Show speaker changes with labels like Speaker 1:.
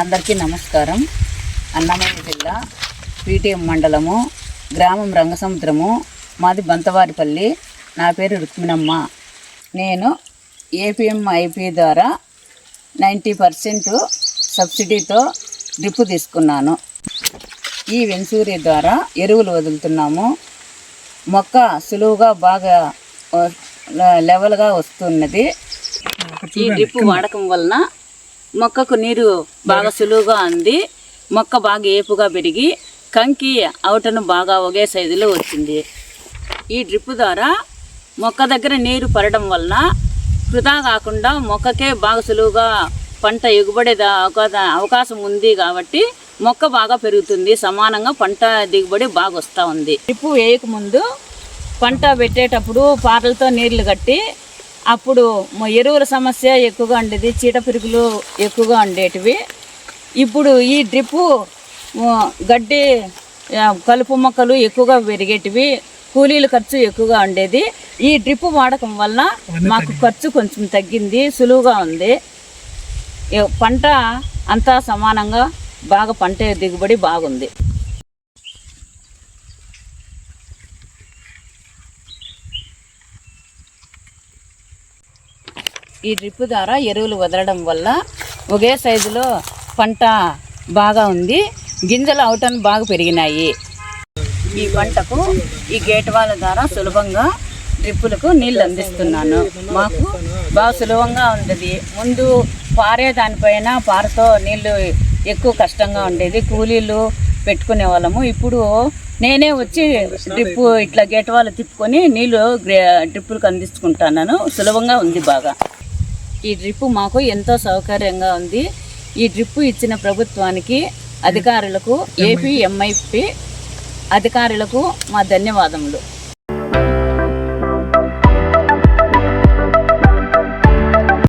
Speaker 1: అందరికీ నమస్కారం. అన్నమయ్య జిల్లా పీటీఎం మండలము, గ్రామం రంగసముద్రము, మాది బంతవారిపల్లి. నా పేరు రుక్మిణమ్మ. నేను ఏపీఎంఐపీ ద్వారా 90% సబ్సిడీతో డ్రిప్ తీసుకున్నాను. ఈ వెన్సూరి ద్వారా ఎరువులు వదులుతున్నాము. మొక్క సులువుగా బాగా లెవెల్గా వస్తున్నది. ఈ డ్రిప్ వాడకం వలన మొక్కకు నీరు బాగా సులువుగా అంది. మొక్క బాగా ఏపుగా పెరిగి కంకి అవుటను బాగా ఒకే సైజులో వచ్చింది. ఈ డ్రిప్ ద్వారా మొక్క దగ్గర నీరు పడడం వలన వృధా కాకుండా మొక్కకే బాగా సులువుగా పంట ఎగుబడే అవకాశం ఉంది. కాబట్టి మొక్క బాగా పెరుగుతుంది, సమానంగా పంట దిగుబడి బాగా వస్తూ ఉంది. డ్రిప్ వేయకముందు పంట పెట్టేటప్పుడు పారలతో నీళ్లు కట్టి అప్పుడు ఎరువుల సమస్య ఎక్కువగా ఉండేది, చీడపిరుగులు ఎక్కువగా ఉండేటివి. ఇప్పుడు ఈ డ్రిప్పు గడ్డి కలుపు మొక్కలు ఎక్కువగా పెరిగేటివి, కూలీల ఖర్చు ఎక్కువగా ఉండేది. ఈ డ్రిప్ వాడకం వల్ల మాకు ఖర్చు కొంచెం తగ్గింది, సులువుగా ఉంది. పంట అంతా సమానంగా బాగా పంట దిగుబడి బాగుంది. ఈ డ్రిప్ ద్వారా ఎరువులు వదలడం వల్ల ఒకే సైజులో పంట బాగా ఉంది, గింజలు అవుటను బాగా పెరిగినాయి. ఈ పంటకు ఈ గేట్ వాళ్ళ ద్వారా సులభంగా డ్రిప్పులకు నీళ్ళు అందిస్తున్నాను. మాకు బాగా సులభంగా ఉండేది. ముందు పారే దానిపైన పారతో నీళ్ళు ఎక్కువ కష్టంగా ఉండేది, కూలీలు పెట్టుకునే వాళ్ళము. ఇప్పుడు నేనే వచ్చి డ్రిప్ ఇట్లా గేట్ వాళ్ళు తిప్పుకొని నీళ్ళు డ్రిప్పులకు అందించుకుంటున్నాను. సులభంగా ఉంది బాగా. ఈ డ్రిప్ మాకు ఎంతో సౌకర్యంగా ఉంది. ఈ డ్రిప్ ఇచ్చిన ప్రభుత్వానికి, అధికారులకు, ఏపీఎంఐపీ అధికారులకు మా ధన్యవాదములు.